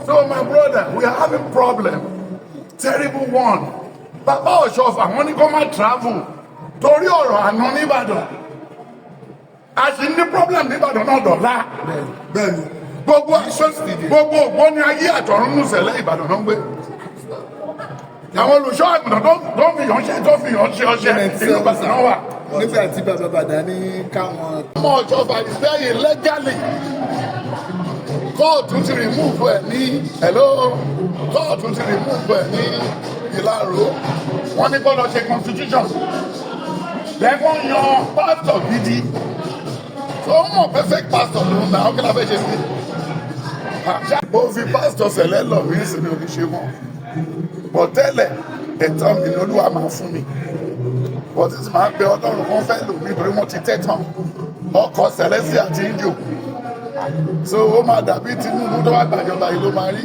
So my brother, we are having problem, terrible one. Bàbá Ọ̀ṣọ́fà wọ́n ní kó má travel torí ọ̀rọ̀ àná nìbàdàn. A sì ní problem nìbàdàn náà dọ̀la. Bẹ́ẹ̀ni. Gbogbo ògbóni ayé àtọ̀run nù sẹ̀lẹ̀ Ìbàdàn náà ń gbé. Àwọn olùṣọ́ àgùntàn tó fi yàn ṣe ìlú Ìbàdàn náà wà. Nígbà tí bàbá Bàdà ní káwọn. Ọmọ Ọ̀ṣọ́fà is there illegally. Kóòtù ti remove ẹ̀ ní kóòtù ti remove ẹ̀ ní Ìláró. Wọ́n ní kó lọ ṣe constitution. Lẹ́kọ̀ọ́ yan pásítọ̀ gidi. Tó mọ̀ perfect pastor ló ń ta ọ́ kí la fẹ́ ṣe sí. Mo fi pásítọ̀ Sẹ̀lẹ̀ lọ mí sí mi ò ní ṣe mọ́. Bọ̀ tẹ́lẹ̀ ẹ̀tàn mi ni Olúwa máa fún mi. Bọ̀ títí máa bẹ Ọlọ́run kan fẹ́ lò mí torí wọ́n ti tẹ̀tàn. Ọkọ̀ Sẹ̀lẹ́sì àti Indio. So ó máa dàbí Tinubu tó wá gbàjọba yìí ló máa rí.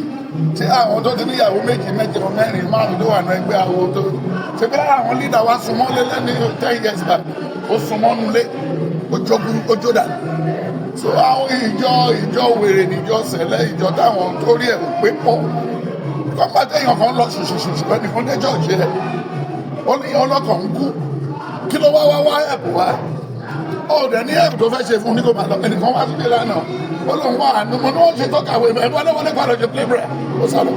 Ṣé àwọn tó ti níyàwó méjì mẹ́jọ mẹ́rin márùn tó wà ní ẹgbẹ́ àwọn tó ṣe bí àwọn lídà wa súnmọ́ lé lẹ́ni 10 years back ó súnmọ́ nulẹ̀ ojó dà. So àwọn ìjọ wèrè níjọ Sẹ̀lẹ̀ ìjọ táwọn torí ẹ̀ pé pọ̀ kọ́pá téèyàn kan lọ ṣùṣùṣùṣù lẹ́nu kan dé jọ́ọ̀jì ẹ̀ ó ní ọlọ́kàn ń kú kí ló wá ẹ̀bù wá ọ̀dẹ̀ ní ẹ̀bù tó fẹ́ ṣe fún ní kò máa lọ ẹnìkan wá síbi lánàá ó lóun wá àánú mo ní wọ́n ṣe tọ́kàwé ẹ̀bù wọlé pàdé ṣe play break ó sálọ.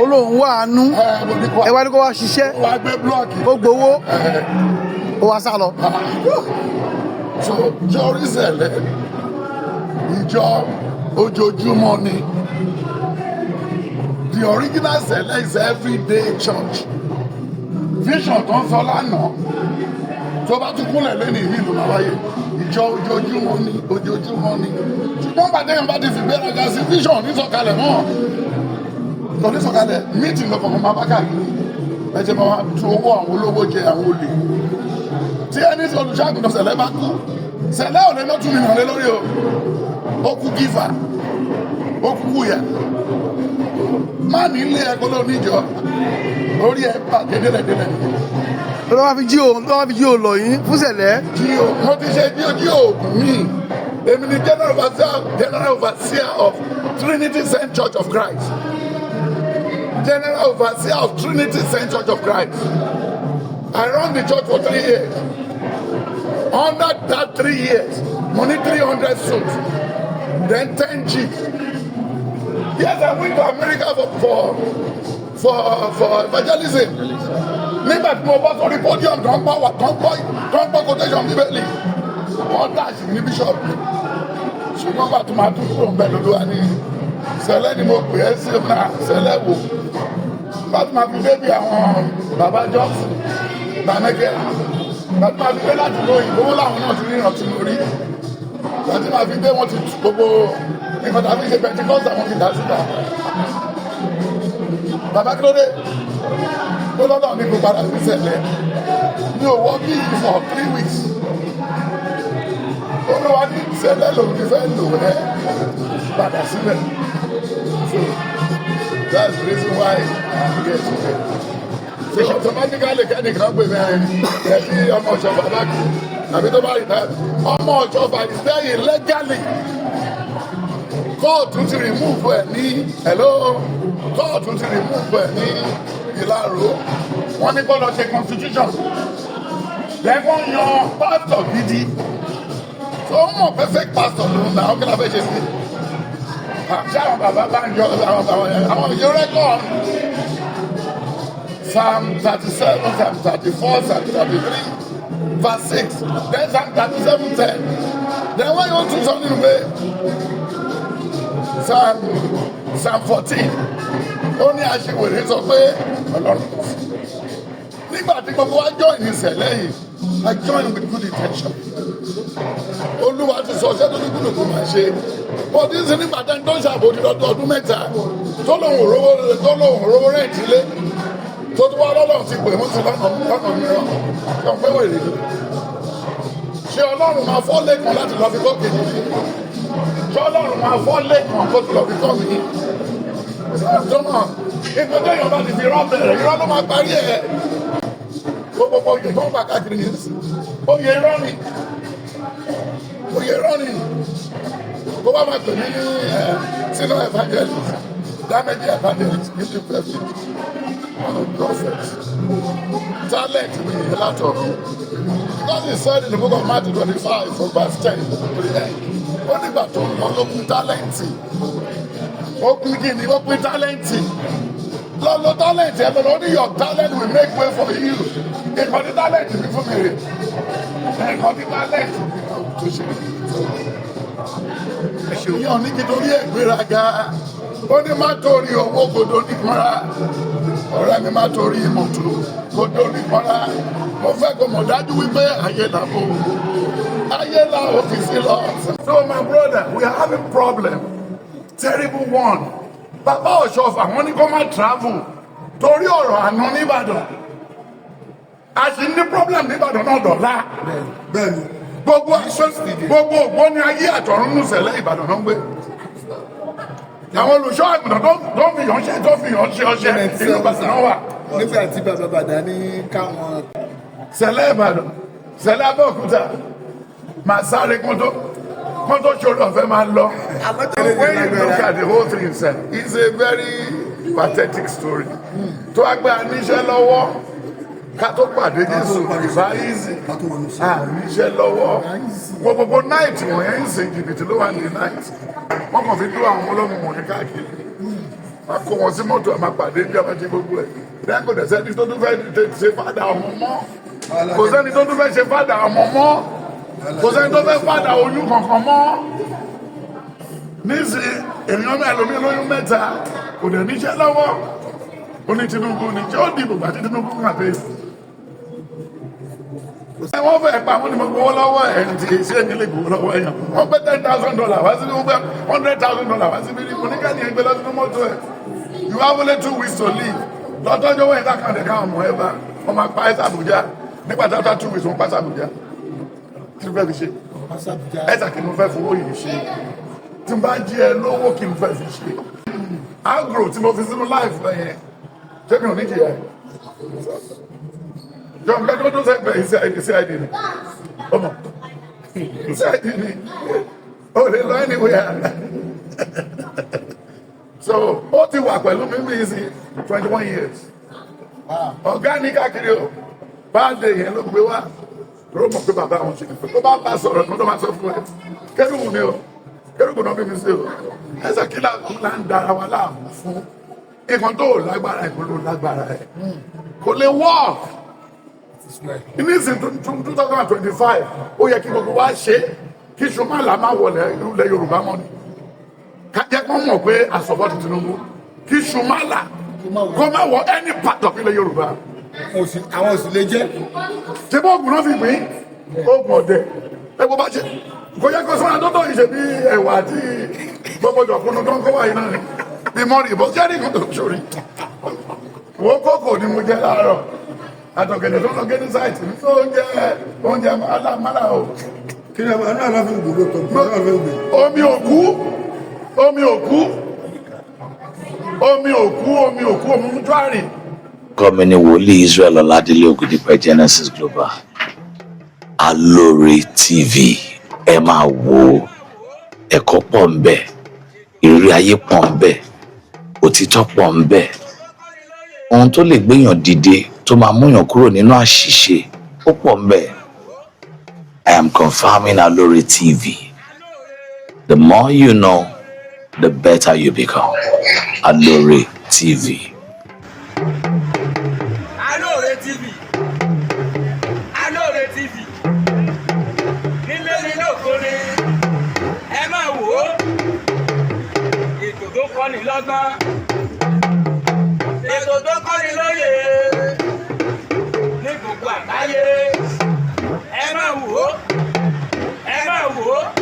Ó lóun wá àánú ẹ wá ní kó wá ṣiṣẹ́ wá gbé blọọkì ó gbowó ó wá sá lọ. Ìjọ orí Sẹ̀lẹ̀ ìjọ ojoojúmọ́ ni. The original Sẹ̀lẹ̀ is everyday church. Vision tó ń sọ lánàá tó bá tún kúnlẹ̀ lẹ́nu ìlú náà wáyé ìjọ ojoojúmọ́ ni. Ṣùgbọ́n pàdé yẹn bá ti fi gbéraga sí vision nísọ̀kalẹ̀ mọ́. Lọ́dún sọ̀kalẹ̀ meeting lọ́kọ̀ọ̀kan máa bá káàkiri. Ẹ̀jẹ̀ máa tu owó àwọn olówó jẹ àwọn olè. Tí ẹni tí olùṣàgùntàn Sẹ̀lẹ̀ bá kú Sẹ̀lẹ̀ ò lè lọ tún nìyàn lé lórí o. Ó kú gífà ó kú kúyà. Má ní ilé ẹ̀kọ́ ló níjọ orí ẹ̀ bàjẹ́ délẹ̀délẹ̀. Ló wá fi jí o lọ yín fún Sẹ̀lẹ̀. Mo ti ṣe jí òògùn mi. Èmi ni general overseer of Trinity Saint Church of Christ. General overseer of Trinity Saint Church of Christ. I run the church for 3 years. Under that 3 years, money 300 suits, then 10 jeeps. Yes, I went to America for evangelism. Nígbà tí mo bá sọ ní podium tó ń gbọ́ quotation bíbélì, wọ́n dáàsì ní bíṣọ̀pù. Ṣùgbọ́n bá tó máa tún kúrò ń bẹ̀ lólu wa ní Sẹ̀lẹ̀ ni mo pè é sí náà Sẹ̀lẹ̀ wò. Bá tó máa fi débi àwọn bàbá Johnson, Bàmẹ́kẹ́. Bá tó máa fi dé láti lo òyìnbó láwọn náà ti rí ìrántí lórí. Bá tó máa fi dé wọ́n ti gbogbo nǹkan tàbí ṣe Pentecost àwọn ti dá síta. Bàbá kí ló dé? Ó lọ́dọ̀ ní kó padà sí Sẹ̀lẹ̀. Mi ò wọ́ bí for 3 weeks. Olúwa ní Sẹ̀lẹ̀ lòun ti fẹ́ lò ẹ́ padà sílẹ̀. So that's the reason why I'm here today. So automatically kẹ́nìkan pè mẹ́rin ẹbí ọmọ Ọ̀ṣọ́fà bá kú àbí tó bá rí náà. Ọmọ Ọ̀ṣọ́fà is there illegally. Kóòtù ti remove ẹ̀ ní kóòtù ti remove ẹ̀ ní Ìláró. Wọ́n ní kó lọ ṣe constitution. Lẹ́kọ̀ọ́ yan pásítọ̀ gidi. Tó mọ̀ perfect pastor ló ń ta ọ́ kí la fẹ́ ṣe sí. Ṣé àwọn bàbá bá ń yọ àwọn ìyó rẹ́kọ̀ọ́ Psalm 37, Psalm 34, Psalm 33, verse 6. Then Psalm 37, 10. Then why you want to something to pay? Psalm 14. Ó ní aṣèwèrè sọ pé Ọlọ́run kò sí. Nígbà tí gbogbo wa join ní Sẹ̀lẹ̀ yìí, I join with good intention. Olúwa ti sọ ṣẹ́ tó ní kúlò tó máa ṣe. Bọ́dí sí nígbà tẹ́ni tó ń ṣàbòdì ọdún mẹ́ta tó lòun rówó rẹ̀ ìdílé. Tó tó wá lọ́lọ́run ti pè wọ́n sí lọ́nà mìíràn yọ̀ pé wèrè ni. Ṣé Ọlọ́run máa fọ́ lẹ́kàn láti lọ fi kọ́ kejì? Ṣé Ọlọ́run máa fọ́ lẹ́kàn kó ti lọ fi kọ́ mi? Jọmọ, ìgbẹ́jọ́ yọ̀ bá ti fi rán bẹ̀rẹ̀, irọ́ ló máa parí ẹ̀. Gbogbo oyè tó ń bà káàkiri yìí sí. Oyè irọ́ ni. kó bá máa pè mí ní sínú evangelist damage evangelist ní ti pẹ̀lú prophet talent mi yìí látọ̀run because he said in the book of Matthew 25 from verse 10 ó nígbà tó ń lọ ló kún tálẹ́ǹtì ó kún kí ni ó kún tálẹ́ǹtì lọ́lọ́ tálẹ́ǹtì ẹ̀ lọ́lọ́ ní your talent will make way for you ìkọ́ni tálẹ́ǹtì mi fún mi rè ìkọ́ni tálẹ́ǹtì mi tó ṣe èèyàn ní nítorí ìgbéraga ó ní má torí owó gbòdó nípọ́nra ọ̀rẹ́ mi má torí mọ́tò gbòdó nípọ́nra mo fẹ́ kó mọ̀ dájú wípé ayé làbò ayé là ó fi sí lọ. So my brother, we are having problem terrible one bàbá Ọ̀ṣọ́fà wọ́n ní kó má travel torí ọ̀rọ̀ àná nìbàdàn a sì ní problem nìbàdàn náà dọ̀la bẹ́ẹ̀ni gbogbo ògbóni ayé àtọ̀run nù sẹ̀lẹ̀ Ìbàdàn náà ń gbé àwọn olùṣọ́ àgùntàn tó fi yàn ṣe ọṣẹ inú Ìbàdàn náà wà. nígbà tí bàbá bàdà ní káwọn. sẹ̀lẹ̀ Ìbàdàn sẹ̀lẹ̀ Abẹ́òkúta máa sáré kótó ṣòro ọ̀fẹ́ máa lọ. When you look at the whole thing sir, it's a very pathetic story. tó wá gbé aníṣẹ́ lọ́wọ́ ká tó pàdé Jésù ìbá easy àníṣẹ́ lọ́wọ́ gbogbo náìtì wọ̀nyẹn ń sìn jìbìtì ló wà ní náìtì wọ́n kàn fi dúró àwọn ọlọ́run wọ̀nyí káàkiri wọ́n kó wọn sí mọ́tò àmà pàdé bí ọmọ ti gbogbo ẹ̀ lẹ́yìn kò dẹ̀ sẹ́ni tó tún fẹ́ ṣe fàdà ọmọ mọ́ kò sẹ́ni tó tún fẹ́ ṣe fàdà ọmọ mọ́ kò sẹ́ni tó fẹ́ fàdà oyún kankan mọ́ nísìnyí èèyàn mẹ́lòmí lóyún mẹ́ta kò dẹ̀ níṣẹ́ lọ́wọ́ ó ní Tinubu ní tí ó dìbò àti Tinubu kàn pé wọ́n fẹ́ pa wọ́n ní mo gbowó lọ́wọ́ ẹ̀ ní ti ṣé nílé gbowó lọ́wọ́ ẹ̀yàn wọ́n pẹ́ $10,000 wá sí wọ́n pẹ́ $100,000 wá sí bí mo ní ká ní ẹgbẹ́ lọ́sí mọ́tò ẹ̀ you have only 2 weeks to live lọ́tọ́jọ́ wọ́n ẹ̀ka kan dẹ̀ka ọmọ ẹ̀ bá wọ́n máa pa ẹ̀sà Àbújá nígbà tó after 2 weeks wọ́n pa ẹ̀sà Àbújá kí ló fẹ́ fi ṣe ẹ̀sà kí ló fẹ́ fowó yìí ṣe tí n bá jí ẹ lówó kí n fẹ́ fi ṣe agro tí mo fi sínú láìfẹ́ yẹn ṣé mi ò ní jìyà John Gbẹ́dọ́ tó sẹ́gbẹ̀ẹ́ iṣẹ́ àìdí ni ọmọ iṣẹ́ àìdí ni ó lè lọ anywhere so ó ti wà pẹ̀lú mímí sí 21 years ọ̀gá ní káàkiri o báàdé yẹn ló gbé wá ló mọ̀ pé bàbá àwọn ṣe nìfẹ́ tó bá bá sọ̀rọ̀ tó máa sọ fún ẹ kẹ́rùmù ni o kẹ́rùmù náà bí mi sí o ẹsẹ̀ kí là ń dára wa láàmú fún nǹkan tó lágbára ẹ̀ kó ló lágbára ẹ̀ kò lè work ní ìsìn 2025 ó yẹ kí gbogbo wa ṣe kí Ṣùmálà má wọlé ilẹ̀ Yorùbá mọ́ ni kájẹ́ kó mọ̀ pé àsọ̀bọ̀ ti Tinubu kí Ṣùmálà kó má wọ any part of ilẹ̀ Yorùbá àwọn òsì lè jẹ́. ṣé bó oògùn náà fi gbìn oògùn ọ̀dẹ ẹgbẹ́ bá ṣe kò yẹ kó sọ́nà tó tó ìṣe bí ẹ̀wà àti gbogbo ìjọ̀kúnnú tó ń kó wáyé náà ni bí mọ́rì ìbọn jẹ́rìí kan tó ṣòrí wo kókò ni mo jẹ láàárọ̀ àtọ̀gẹ̀dẹ̀ tó lọ gé ní sáìtì ní tó oúnjẹ alámàlà o. kí ni àwọn náà fi ń gbòòrò tó ń gbé. omi òkú omi mú tó àrìn. Gómìnà wòlíì Israel Ọládélé Ògúndípẹ̀ Genesis Global Alore TV ẹ máa wo ẹ̀kọ́ pọ̀ ń bẹ ìrírí ayé pọ̀ ń bẹ òtítọ́ pọ̀ ń bẹ ohun tó lè gbéyàn dìde tó máa múyàn kúrò nínú àṣìṣe ó pọ̀ ń bẹ. I am confirming Alore TV. The more you know, the better you become. Alore TV. Alore TV. Alore TV. Nílé nílé òkúni, ẹ máa wò ó. Ètò tó kọ́ni lọ́gbọ́n. Ètò tó kọ́ni lóye. Ní gbogbo àgbáyé. Ẹ máa wò ó. Ẹ máa wò ó.